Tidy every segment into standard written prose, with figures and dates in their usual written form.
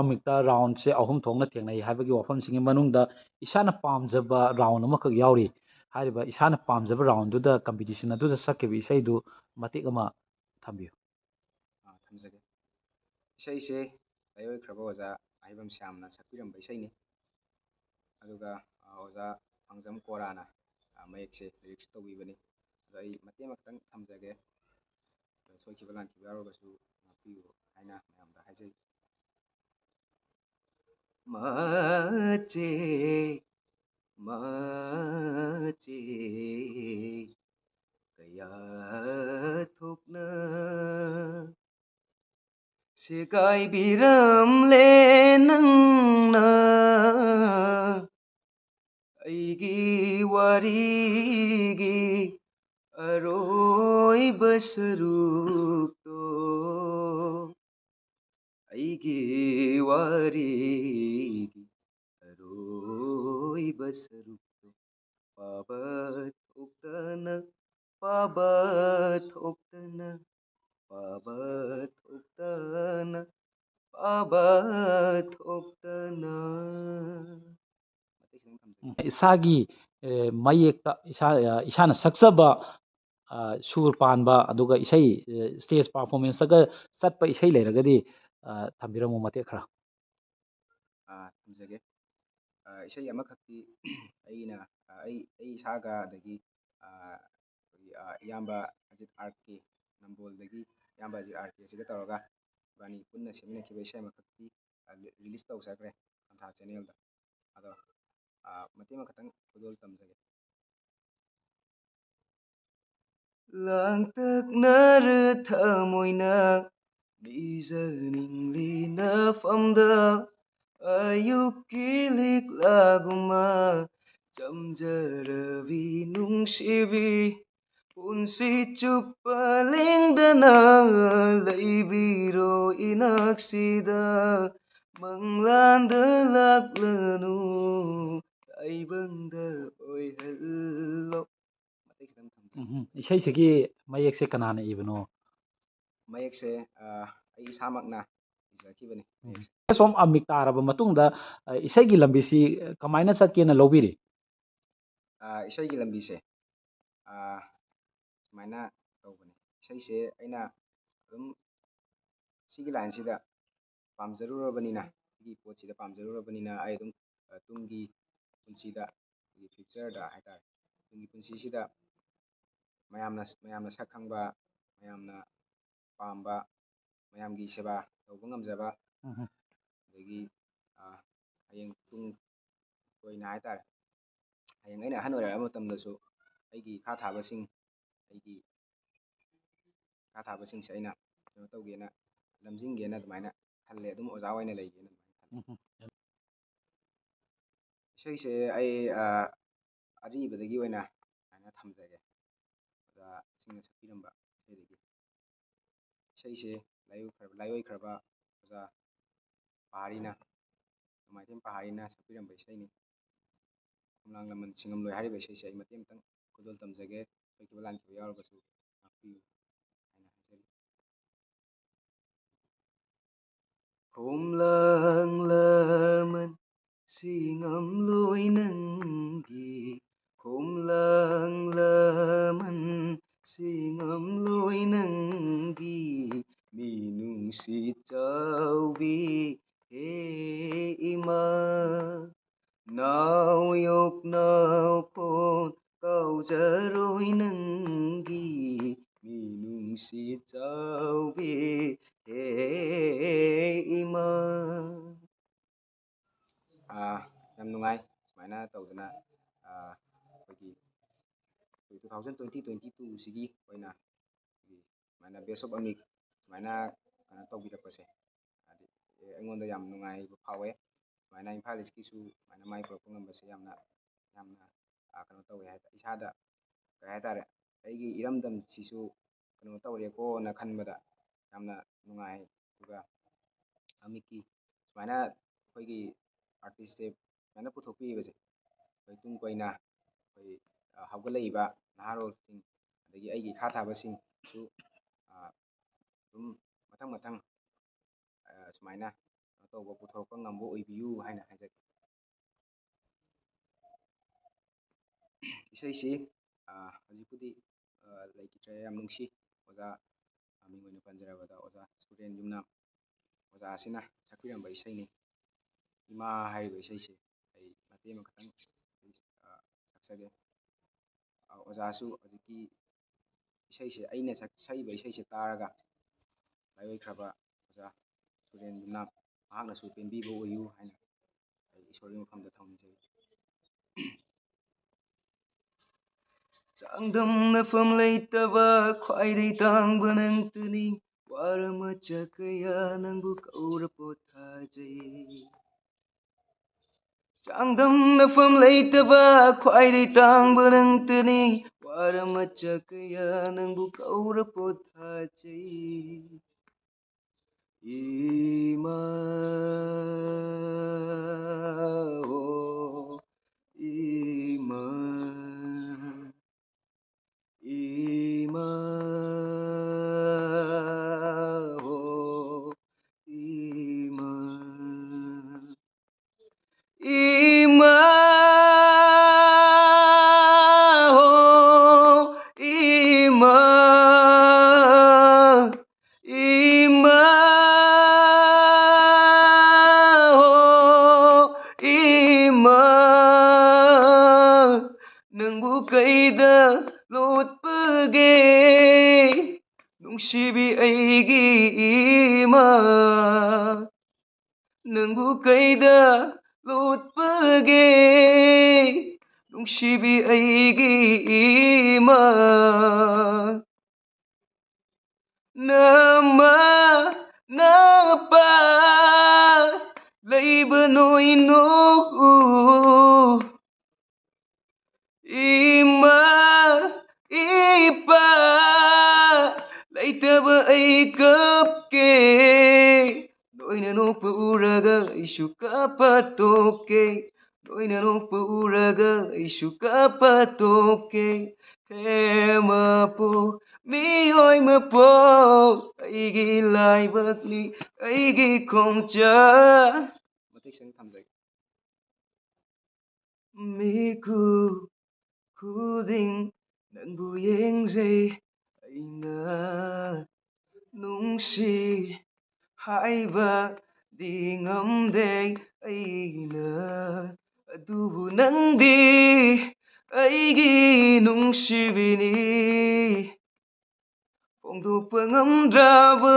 ꯑꯃꯤꯛꯇ ꯔꯥꯎꯟꯁꯦ ꯑꯍꯨꯝ ꯊꯣꯛꯅ ꯊꯦꯡꯅꯩ ꯍꯥꯏꯕꯒꯤ ꯋꯥꯐꯝꯁꯤꯡꯒꯤ ꯃꯅꯨꯡꯗ ꯏꯁꯥꯅ ꯄꯥꯝꯖꯕ ꯔꯥꯎꯟ ꯑꯃꯈꯛ ꯌꯥꯎꯔꯤ ꯍꯥꯏꯔꯤꯕ ꯏꯁꯥꯅ ꯄꯥꯝꯖꯕ ꯔꯥꯎꯟꯗꯨꯗ ꯀꯝꯄꯤꯇꯤꯁꯟ ꯑꯗꯨꯗ ꯁꯛꯈꯤꯕ ꯏꯁꯩꯗꯨ ꯃꯇꯦꯛ ꯑꯃ ꯊꯝꯕꯤꯌꯨ꯫ ꯊꯝꯖꯒꯦ꯫ ꯏꯁꯩꯁꯦ ꯂꯥꯏꯑꯣꯏꯈ꯭ꯔꯕ ꯑꯣꯖꯥ ꯑꯍꯩꯕꯝ ꯁ꯭ꯌꯥꯝꯅ ꯁꯛꯄꯤꯔꯝꯕ ꯏꯁꯩꯅꯤ꯫ ꯑꯗꯨꯒ ꯑꯣꯖꯥ ꯐꯥꯡꯖꯝ ꯀꯣꯔꯥꯅ ꯃꯌꯦꯛꯁꯦ ꯂꯤꯔꯤꯛꯁ ꯇꯧꯕꯤꯕꯅꯤ꯫ ꯑꯗꯣ ꯑꯩ ꯃꯇꯦꯛ ꯑꯃꯈꯛꯇꯪ ꯊꯝꯖꯒꯦ꯫ ꯁꯣꯏꯈꯤꯕ ꯂꯥꯟꯈꯤꯕ ꯌꯥꯎꯔꯒꯁꯨ ꯉꯥꯛꯄꯤꯌꯨ ꯍꯥꯏꯅ ꯃꯌꯥꯝꯗ ꯍꯥꯏꯖꯩ꯫ ꯃꯆꯦ ꯃꯆꯦ ꯀꯌꯥ ꯊꯣꯛꯅ ꯁꯦꯒꯥꯏꯕꯤꯔꯝꯂꯦ ꯅꯪꯅ ꯑꯩꯒꯤ ꯋꯥꯔꯤꯒꯤ ꯑꯔꯣꯏꯕ ꯁꯔꯨꯛꯇꯣ ꯑꯩꯒꯤ ꯋꯥꯔꯤꯒꯤ ꯑꯔꯣꯏꯕ ꯁꯔꯨꯛꯇꯣ ꯄꯥꯕ ꯊꯣꯛꯇꯅ ꯄꯥꯕ ꯊꯣꯛꯇꯅ ꯄꯥꯕ ꯊꯣꯛꯇꯅ ꯄꯥꯕ ꯊꯣꯛꯇꯅ ꯏꯁꯥꯒꯤ ꯃꯌꯦꯛꯇ ꯏꯁꯥꯅ ꯁꯛꯆꯕ ꯁꯨꯔ ꯄꯥꯟꯕ ꯑꯗꯨꯒ ꯏꯁꯩ ꯁ꯭ꯇꯦꯖ ꯄꯥꯔꯐꯣꯔꯃꯦꯟꯁꯇꯒ ꯆꯠꯄ ꯏꯁꯩ ꯂꯩꯔꯒꯗꯤ ꯊꯝꯕꯤꯔꯝꯃꯨ ꯃꯇꯦꯛ ꯈꯔ꯫ ꯊꯝꯖꯒꯦ꯫ ꯏꯁꯩ ꯑꯃꯈꯛꯇꯤ ꯑꯩꯅ ꯑꯩ ꯏꯁꯥꯒ ꯑꯗꯒꯤ ꯑꯩꯈꯣꯏꯒꯤ ꯏꯌꯥꯝꯕ ꯑꯖꯤꯠ ꯑꯥꯔ ꯀꯦ ꯅꯝꯕꯣꯜꯗꯒꯤ ꯏꯌꯥꯝꯕ ꯑꯖꯤꯠ ꯑꯥꯔ ꯀꯦꯁꯤꯒ ꯇꯧꯔꯒ ꯏꯕꯥꯅꯤ ꯄꯨꯟꯅ ꯁꯦꯝꯃꯤꯟꯅꯈꯤꯕ ꯏꯁꯩ ꯑꯃꯈꯛꯇꯤ ꯔꯤꯂꯤꯁ ꯇꯧꯖꯈ꯭ꯔꯦ ꯀꯟꯊꯥ ꯆꯦꯅꯦꯜꯗ꯫ ꯑꯗꯣ ꯃꯇꯦꯛ ꯑꯃꯈꯛꯇꯪ ꯈꯨꯗꯣꯜ ꯇꯝꯖꯒꯦ꯫ ꯂꯥꯡꯇꯛꯅꯔ ꯊꯃꯣꯏꯅ ꯅꯤꯖꯅꯤꯡꯂꯤ ꯅꯐꯝꯗ ꯑꯌꯨꯛꯀꯤ ꯂꯤꯛꯂꯥꯒꯨꯝꯕ ꯆꯝꯖꯔꯕꯤ ꯅꯨꯡꯁꯤꯕꯤ ꯄꯨꯟꯁꯤ ꯆꯨꯞꯄ ꯂꯦꯡꯗꯅ ꯂꯩꯕꯤꯔꯣ ꯏꯅꯥꯛꯁꯤꯗ ꯃꯪꯂꯥꯟꯗ ꯂꯥꯛꯂꯅꯨ ꯇꯥꯏꯕꯪꯗ ꯑꯣꯏꯍꯜꯂꯣ꯫ ꯏꯁꯩꯁꯤꯒꯤ ꯃꯌꯦꯛꯁꯦ ꯀꯅꯥꯅ ꯏꯕꯅꯣ? ꯃꯌꯦꯛꯁꯦ ꯑꯩ ꯏꯁꯥꯃꯛꯅ ꯏꯖꯈꯤꯕꯅꯤ꯫ ꯁꯣꯝ ꯑꯃꯤꯛ ꯇꯥꯔꯕ ꯃꯇꯨꯡꯗ ꯏꯁꯩꯒꯤ ꯂꯝꯕꯤꯁꯤ ꯀꯃꯥꯏꯅ ꯆꯠꯀꯦꯅ ꯂꯧꯕꯤꯔꯤ? ꯏꯁꯩꯒꯤ ꯂꯝꯕꯤꯁꯦ ꯁꯨꯃꯥꯏꯅ ꯇꯧꯕꯅꯤ꯫ ꯏꯁꯩꯁꯦ ꯑꯩꯅ ꯑꯗꯨꯝ ꯁꯤꯒꯤ ꯂꯥꯏꯟꯁꯤꯗ ꯄꯥꯝꯖꯔꯨꯔꯕꯅꯤꯅ ꯁꯤꯒꯤ ꯄꯣꯠꯁꯤꯗ ꯄꯥꯝꯖꯔꯨꯔꯕꯅꯤꯅ ꯑꯩ ꯑꯗꯨꯝ ꯇꯨꯡꯒꯤ ꯄꯨꯟꯁꯤꯗ ꯑꯩꯈꯣꯏꯒꯤ ꯐ꯭ꯌꯨꯆꯔꯗ ꯍꯥꯏꯇꯥꯔꯦ ꯇꯨꯡꯒꯤ ꯄꯨꯟꯁꯤꯁꯤꯗ ꯃꯌꯥꯝꯅ ꯁꯛ ꯈꯪꯕ, ꯃꯌꯥꯝꯅ ꯄꯥꯝꯕ, ꯃꯌꯥꯝꯒꯤ ꯁꯦꯕꯥ ꯇꯧꯕ ꯉꯝꯖꯕ, ꯑꯗꯒꯤ ꯍꯌꯦꯡ ꯇꯨꯡ ꯀꯣꯏꯅ ꯍꯥꯏꯇꯥꯔꯦ ꯍꯌꯦꯡ ꯑꯩꯅ ꯑꯍꯟ ꯑꯣꯏꯔꯛꯑꯕ ꯃꯇꯝꯗꯁꯨ ꯑꯩꯒꯤ ꯏꯈꯥ ꯊꯥꯕꯁꯤꯡꯁꯦ ꯑꯩꯅ ꯀꯩꯅꯣ ꯇꯧꯒꯦꯅ ꯂꯝꯖꯤꯡꯒꯦꯅ ꯑꯗꯨꯃꯥꯏꯅ ꯈꯜꯂꯦ꯫ ꯑꯗꯨꯝ ꯑꯣꯖꯥ ꯑꯣꯏꯅ ꯂꯩꯒꯦꯅ ꯑꯗꯨꯃꯥꯏꯅ ꯈꯜꯂꯦ꯫ ꯏꯁꯩꯁꯦ ꯑꯩ ꯑꯔꯤꯕꯗꯒꯤ ꯑꯣꯏꯅ ꯁꯨꯃꯥꯏꯅ ꯊꯝꯖꯒꯦ ꯑꯣꯖꯥꯁꯤꯡꯅ ꯁꯛꯄꯤꯔꯝꯕ ꯏꯁꯩꯗꯒꯤ꯫ ꯏꯁꯩꯁꯦ ꯂꯥꯏꯑꯣꯏꯈ꯭ꯔꯕ ꯑꯣꯖꯥ ꯄꯍꯥꯔꯤꯅ ꯅꯣꯡꯃꯥꯏꯊꯦꯝ ꯄꯍꯥꯔꯤꯅ ꯁꯛꯄꯤꯔꯝꯕ ꯏꯁꯩꯅꯤ꯫ ꯈꯣꯝꯂꯥꯡ ꯂꯃꯟ ꯁꯤꯡꯉꯝꯂꯣꯏ ꯍꯥꯏꯔꯤꯕ ꯏꯁꯩꯁꯦ ꯑꯩ ꯃꯇꯦꯛ ꯑꯃꯇꯪ ꯈꯨꯗꯣꯜ ꯇꯝꯖꯒꯦ꯫ ꯁꯣꯏꯈꯤꯕ ꯂꯥꯟꯈꯤꯕ ꯌꯥꯎꯔꯒꯁꯨ ꯉꯥꯛꯄꯤꯌꯨ ꯍꯥꯏꯅ ꯍꯥꯏꯖꯔꯤ꯫ ꯈꯣꯝꯂꯥꯡ ꯂꯃꯟ ꯁꯤꯡꯉꯝꯂꯣꯏ ꯅꯪꯒꯤ ꯈꯣꯝꯂꯥꯡ ꯂꯃꯟ ꯁꯤꯡꯉꯝꯂꯣꯏ ꯅꯪꯒꯤ ꯃꯤꯅꯨꯡꯁꯤ ꯆꯥꯎꯕꯤ ꯍꯦ ꯏꯃꯥ ꯅꯥꯎ ꯌꯣꯛꯅꯐꯣꯟ ꯀꯥꯎꯖꯔꯣꯏ ꯅꯪꯒꯤ ꯃꯤꯅꯨꯡꯁꯤ ꯆꯥꯎꯕꯤ ꯍꯦ ꯏꯃꯥ꯫ ꯌꯥꯝ ꯅꯨꯡꯉꯥꯏ ꯁꯨꯃꯥꯏꯅ ꯇꯧꯗꯅ ꯑꯩꯈꯣꯏꯒꯤ 2022ꯁꯤꯒꯤ ꯑꯣꯏꯅ ꯁꯨꯃꯥꯏꯅ ꯕꯦꯁ ꯑꯣꯐ ꯑꯃꯤꯛ ꯁꯨꯃꯥꯏꯅ ꯀꯩꯅꯣ ꯇꯧꯕꯤꯔꯛꯄꯁꯦ ꯍꯥꯏꯗꯤ ꯑꯩꯉꯣꯟꯗ ꯌꯥꯝ ꯅꯨꯡꯉꯥꯏꯕ ꯐꯥꯎꯋꯦ꯫ ꯁꯨꯃꯥꯏꯅ ꯏꯝꯐꯥꯜ ꯏꯁꯀꯤꯁꯨ ꯁꯨꯃꯥꯏꯅ ꯃꯥꯏ ꯄꯨꯔꯛꯄ ꯉꯝꯕꯁꯦ ꯌꯥꯝꯅ ꯀꯩꯅꯣ ꯇꯧꯋꯦ ꯍꯥꯏꯇꯥꯔꯦ ꯏꯁꯥꯗ ꯀꯩ ꯍꯥꯏꯇꯥꯔꯦ ꯑꯩꯒꯤ ꯏꯔꯝꯗꯝꯁꯤꯁꯨ ꯀꯩꯅꯣ ꯇꯧꯔꯦꯀꯣꯅ ꯈꯟꯕꯗ ꯌꯥꯝꯅ ꯅꯨꯡꯉꯥꯏ꯫ ꯑꯗꯨꯒ ꯑꯃꯤꯛꯀꯤ ꯁꯨꯃꯥꯏꯅ ꯑꯩꯈꯣꯏꯒꯤ ꯑꯥꯔꯇꯤꯁꯁꯦ ꯁꯨꯃꯥꯏꯅ ꯄꯨꯊꯣꯛꯄꯤꯔꯤꯕꯁꯦ ꯑꯩꯈꯣꯏ ꯇꯨꯡ ꯀꯣꯏꯅ ꯑꯩꯈꯣꯏ ꯍꯧꯒꯠꯂꯛꯏꯕ ꯅꯍꯥꯔꯣꯜꯁꯤꯡ ꯑꯗꯒꯤ ꯑꯩꯒꯤ ꯏꯈꯥ ꯊꯥꯕꯁꯤꯡꯁꯨ ꯑꯗꯨꯝ ꯃꯊꯪ ꯁꯨꯃꯥꯏꯅ ꯇꯧꯕ ꯄꯨꯊꯣꯔꯛꯄ ꯉꯝꯕ ꯑꯣꯏꯕꯤꯌꯨ ꯍꯥꯏꯅ ꯍꯥꯏꯖꯒꯦ꯫ ꯏꯁꯩꯁꯤ ꯍꯧꯖꯤꯛꯄꯨꯗꯤ ꯂꯩꯈꯤꯗ꯭ꯔꯦ, ꯌꯥꯝ ꯅꯨꯡꯁꯤ꯫ ꯑꯣꯖꯥ ꯃꯤꯡ ꯑꯣꯏꯅ ꯄꯟꯖꯔꯕꯗ ꯑꯣꯖꯥ ꯁꯨꯔꯦꯟ ꯌꯨꯝꯅꯥꯝ ꯑꯣꯖꯥ ꯑꯁꯤꯅ ꯁꯛꯄꯤꯔꯝꯕ ꯏꯁꯩꯅꯤ꯫ ꯏꯃꯥ ꯍꯥꯏꯔꯤꯕ ꯏꯁꯩꯁꯦ ꯑꯩ ꯃꯇꯦꯛ ꯑꯃꯈꯛꯇꯪ ꯁꯛꯆꯒꯦ꯫ ꯑꯣꯖꯥꯁꯨ ꯍꯧꯖꯤꯛꯀꯤ ꯏꯁꯩꯁꯦ, ꯑꯩꯅ ꯁꯛꯏꯕ ꯏꯁꯩꯁꯦ ꯇꯥꯔꯒ ꯂꯥꯏꯑꯣꯏꯈ꯭ꯔꯕ ꯑꯣꯖꯥ ꯁꯨꯔꯦꯟ ꯌꯨꯝꯅꯥꯝ, ꯃꯍꯥꯛꯅꯁꯨ ꯄꯦꯟꯕꯤꯕ ꯑꯣꯏꯌꯨ ꯍꯥꯏꯅ ꯑꯩ ꯏꯁꯣꯔꯒꯤ ꯃꯐꯝꯗ ꯊꯧꯅꯤꯖꯔꯤ꯫ ꯆꯥꯡꯗꯝꯅꯐꯝ ꯂꯩꯇꯕ ꯈ꯭ꯋꯥꯏꯗꯒꯤ ꯇꯥꯡꯕ ꯅꯪꯇꯅꯤ, ꯋꯥꯔꯃꯆꯥ ꯀꯌꯥ ꯅꯪꯕꯨ ꯀꯧꯔ ꯄꯣꯊꯥꯖꯩ꯫ ꯆꯥꯡꯗꯝꯅꯐꯝ ꯂꯩꯇꯕ ꯈ꯭ꯋꯥꯏꯗꯒꯤ ꯇꯥꯡꯕ ꯅꯪꯇꯅꯤ, ꯋꯥꯔꯃꯆꯥ ꯀꯌꯥ ꯅꯪꯕꯨ ꯀꯧꯔ ꯄꯣꯊꯥꯖꯩ꯫ ꯏꯃꯥ ꯍꯣ ꯏꯃꯥ, ꯏꯃꯥ ꯍꯣ ꯏꯃꯥ, ꯏꯃꯥ ꯍꯣ ꯏꯃꯥ, ꯏꯃꯥ ꯍꯣ ꯏꯃꯥ, ꯅꯪꯕꯨ ꯀꯩꯗ ꯂꯣꯠꯄꯒꯦ ꯅꯨꯡꯁꯤꯕꯤ ꯑꯩꯒꯤ ꯏꯃꯥ, ꯅꯪꯕꯨ ꯀꯩꯗ ꯂꯣꯠꯄꯒꯦ ꯅꯨꯡꯁꯤꯕꯤ ꯑꯩꯒꯤ ꯏꯃꯥ, ꯅꯃꯥ ꯅꯄꯥ ꯂꯩꯕ ꯅꯣꯏꯅꯣ, ꯏꯃꯥ ꯏꯄꯥ ꯂꯩꯇꯕ ꯑꯩ ꯀꯞꯀꯦ, ꯅꯣꯏꯅ ꯅꯣꯛꯄ ꯎꯔꯒ ꯑꯩꯁꯨ ꯀꯞꯄ ꯇꯣꯛꯀꯦ, ꯅꯣꯏꯅ ꯅꯣꯛꯄ ꯎꯔꯒ ꯑꯩꯁꯨ ꯀꯞꯄ ꯇꯣꯛꯀꯦ꯫ ꯍꯦ ꯃꯄꯣꯛ ꯃꯤꯑꯣꯏ ꯃꯄꯣꯛ, ꯑꯩꯒꯤ ꯂꯥꯏꯕꯛꯅꯤ ꯑꯩꯒꯤ ꯈꯣꯡꯆꯠ꯫ ꯃꯇꯦꯛꯁꯤꯡ ꯊꯝꯖꯒꯦ꯫ ꯃꯤꯀꯨꯞ ꯈꯨꯗꯤꯡ ꯅꯪꯕꯨ ꯌꯦꯡꯖꯩ, ꯑꯩꯅ ꯅꯨꯡꯁꯤ ꯍꯥꯏꯕꯗꯤ ꯉꯝꯗꯦ ꯑꯩꯅ, ꯑꯗꯨꯕꯨ ꯅꯪꯗꯤ ꯑꯩꯒꯤ ꯅꯨꯡꯁꯤꯕꯤꯅꯤ꯫ ꯐꯣꯡꯗꯣꯛꯄ ꯉꯝꯗ꯭ꯔꯕ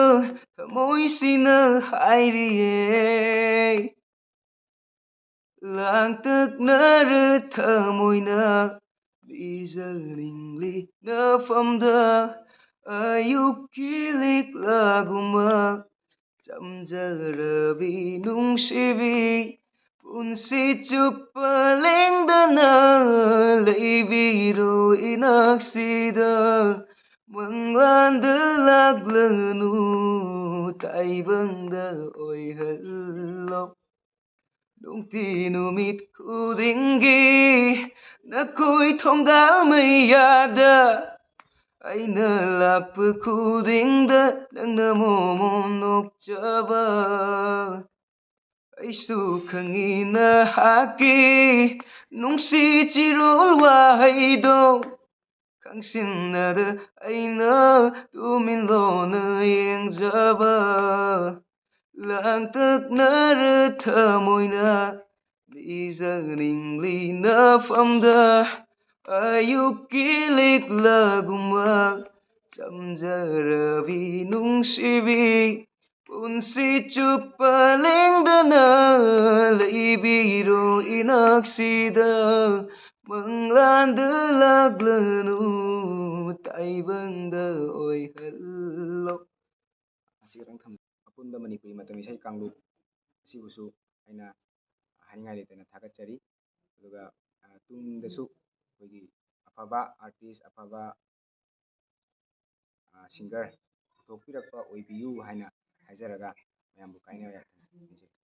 ꯊꯃꯣꯏꯁꯤꯅ ꯍꯥꯏꯔꯤꯌꯦ, ꯂꯥꯡꯇꯛꯅꯔ ꯊꯃꯣꯏꯅ ꯂꯤꯖꯅꯤꯡꯂꯤ ꯅꯐꯝꯗ, ꯑꯌꯨꯛꯀꯤ ꯂꯤꯛꯂꯥꯒꯨꯝꯕ ꯆꯝꯖꯔꯕꯤ ꯅꯨꯡꯁꯤꯕꯤ, ꯄꯨꯟꯁꯤ ꯆꯨꯞꯄ ꯂꯦꯡꯗꯅ ꯂꯩꯕꯤꯔꯣ ꯏꯅꯥꯛꯁꯤꯗ, ꯃꯪꯂꯥꯟꯗ ꯂꯥꯛꯂꯅꯨ ꯇꯥꯏꯕꯪꯗ ꯑꯣꯏꯍꯜꯂꯣ꯫ ꯅꯨꯡꯇꯤ ꯅꯨꯃꯤꯠ ꯈꯨꯗꯤꯡꯒꯤ ꯅꯈꯣꯏ ꯊꯣꯡꯒꯥꯜ ꯃꯩꯌꯥꯗ, ꯑꯩꯅ ꯂꯥꯛꯄ ꯈꯨꯗꯤꯡꯗ ꯅꯪꯅ ꯃꯣꯃꯣꯟ ꯅꯣꯛꯆꯕ, ꯑꯩꯁꯨ ꯈꯪꯏ ꯅꯍꯥꯛꯀꯤ ꯅꯨꯡꯁꯤ ꯆꯤꯔꯣꯜ ꯋꯥꯍꯩꯗꯣ, ꯈꯪꯁꯤꯟꯅꯗ ꯑꯩꯅ ꯇꯨꯃꯤꯟꯂꯣꯅ ꯌꯦꯡꯖꯕ, ꯂꯥꯡꯇꯛꯅꯔ ꯊꯃꯣꯏꯅ ꯂꯤꯖꯅꯤꯡꯂꯤ ꯅꯐꯝꯗ, ꯑꯌꯨꯛꯀꯤ ꯂꯤꯛꯂꯥꯒꯨꯝꯕ ꯆꯝꯖꯔꯕꯤ ꯅꯨꯡꯁꯤꯕꯤ, ꯄꯨꯟꯁꯤ ꯆꯨꯞꯄ ꯂꯦꯡꯗꯅ ꯂꯩꯕꯤꯔꯣ ꯏꯅꯥꯛꯁꯤꯗ, ꯃꯪꯂꯥꯟꯗ ꯂꯥꯛꯂꯅꯨ ꯇꯥꯏꯕꯪꯗ ꯑꯣꯏꯍꯜꯂꯣ꯫ ꯑꯁꯤ ꯈꯛꯇꯪ ꯊꯝꯖꯒꯦ꯫ ꯑꯄꯨꯟꯕ ꯃꯅꯤꯄꯨꯔꯤ ꯃꯇꯝ ꯏꯁꯩ ꯀꯥꯡꯂꯨꯞ ꯑꯁꯤꯕꯨꯁꯨ ꯑꯩꯅ ꯍꯥꯏꯅꯤꯡꯉꯥꯏ ꯂꯩꯇꯅ ꯊꯥꯒꯠꯆꯔꯤ꯫ ꯑꯗꯨꯒ ꯇꯨꯡꯗꯁꯨ ꯑꯩꯈꯣꯏꯒꯤ ꯑꯐꯕ ꯑꯥꯔꯇꯤꯁ, ꯑꯐꯕ ꯁꯤꯡꯒꯔ ꯄꯨꯊꯣꯛꯄꯤꯔꯛꯄ ꯑꯣꯏꯕꯤꯌꯨ ꯍꯥꯏꯅ ꯍꯥꯏꯖꯔꯒ ꯃꯌꯥꯝꯕꯨ ꯀꯥꯏꯅ ꯌꯥꯊꯪ ꯅꯤꯖꯔꯤ꯫